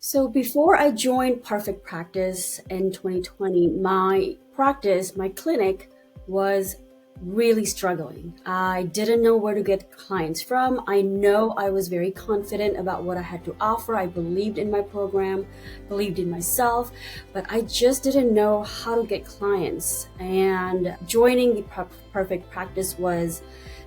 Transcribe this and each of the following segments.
So before I joined Perfect Practice in 2020, my clinic was really struggling. I didn't know where to get clients from. I know I was very confident about what I had to offer. I believed in my program, believed in myself, but I just didn't know how to get clients. And joining the Perfect Practice was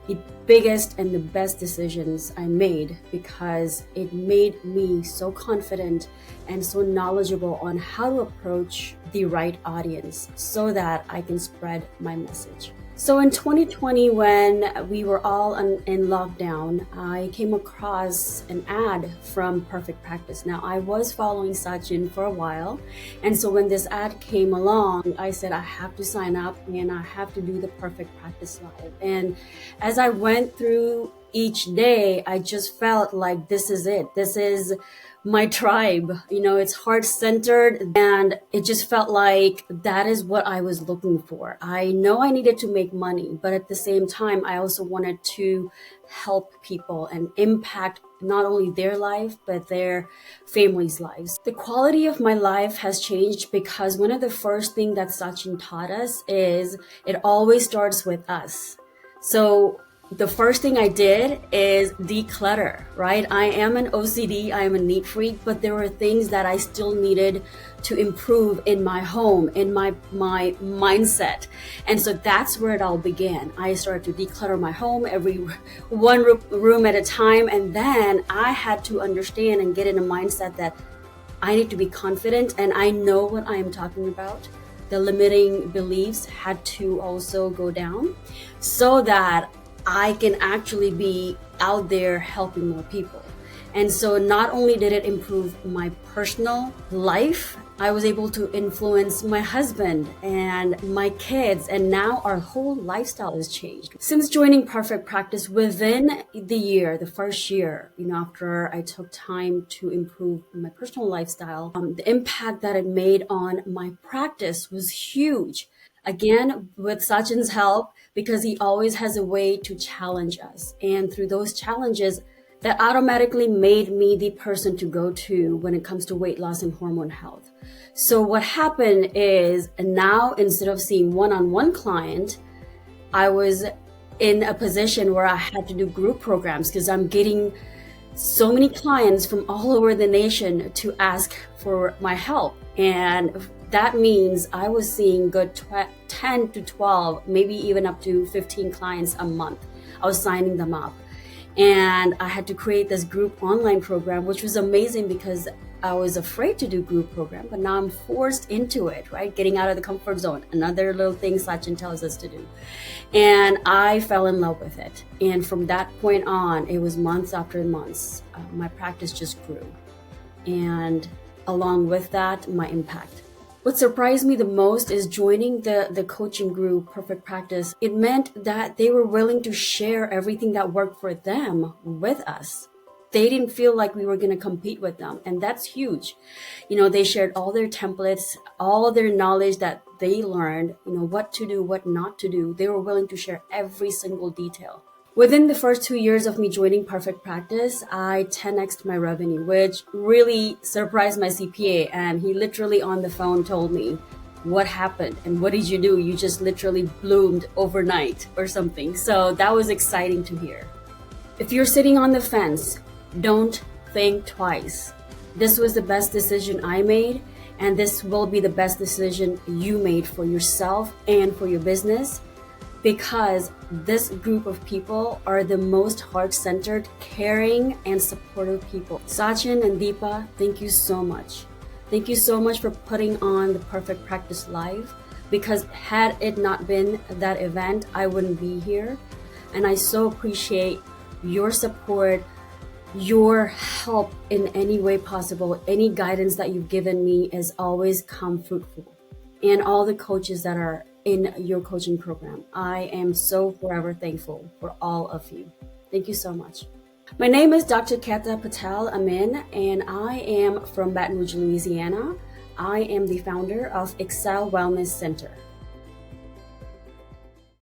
the biggest and the best decisions I made because it made me so confident and so knowledgeable on how to approach the right audience so that I can spread my message. So in 2020, when we were all in lockdown, I came across an ad from Perfect Practice. Now, I was following Sachin for a while. And so when this ad came along, I said, I have to sign up and I have to do the Perfect Practice Live. And as I went through each day, I just felt like this is it. This is my tribe. It's heart-centered, and it just felt like that is what I was looking for. I know I needed to make money, but at the same time, I also wanted to help people and impact not only their life, but their families' lives. The quality of my life has changed because one of the first things that Sachin taught us is it always starts with us. So the first thing I did is declutter, right? I am an OCD, I am a neat freak, but there were things that I still needed to improve in my home, in my mindset. And so that's where it all began. I started to declutter my home, every one room at a time. And then I had to understand and get in a mindset that I need to be confident and I know what I am talking about. The limiting beliefs had to also go down so that I can actually be out there helping more people. And so not only did it improve my personal life, I was able to influence my husband and my kids, and now our whole lifestyle has changed. Since joining Perfect Practice within the first year, after I took time to improve my personal lifestyle, the impact that it made on my practice was huge. Again, with Sachin's help, because he always has a way to challenge us. And through those challenges, that automatically made me the person to go to when it comes to weight loss and hormone health. So what happened is now instead of seeing one-on-one client, I was in a position where I had to do group programs because I'm getting so many clients from all over the nation to ask for my help. And that means I was seeing good 10 to 12, maybe even up to 15 clients a month. I was signing them up. And I had to create this group online program, which was amazing because I was afraid to do group program, but now I'm forced into it, right? Getting out of the comfort zone, another little thing Sachin tells us to do. And I fell in love with it. And from that point on, it was months after months. My practice just grew. And along with that, my impact. What surprised me the most is joining the coaching group, Perfect Practice. It meant that they were willing to share everything that worked for them with us. They didn't feel like we were going to compete with them. And that's huge. They shared all their templates, all their knowledge that they learned, what to do, what not to do. They were willing to share every single detail. Within the first 2 years of me joining Perfect Practice, I 10x'd my revenue, which really surprised my CPA. And he literally on the phone told me, what happened and what did you do? You just literally bloomed overnight or something. So that was exciting to hear. If you're sitting on the fence, don't think twice. This was the best decision I made, and this will be the best decision you made for yourself and for your business. Because this group of people are the most heart-centered, caring, and supportive people. Sachin and Deepa, thank you so much. Thank you so much for putting on the Perfect Practice Live, because had it not been that event, I wouldn't be here. And I so appreciate your support, your help in any way possible. Any guidance that you've given me has always come fruitful. And all the coaches that are in your coaching program. I am so forever thankful for all of you. Thank you so much. My name is Dr. KETA Patel, AMIN, and I am from Baton Rouge, Louisiana. I am the founder of Excel Wellness Center.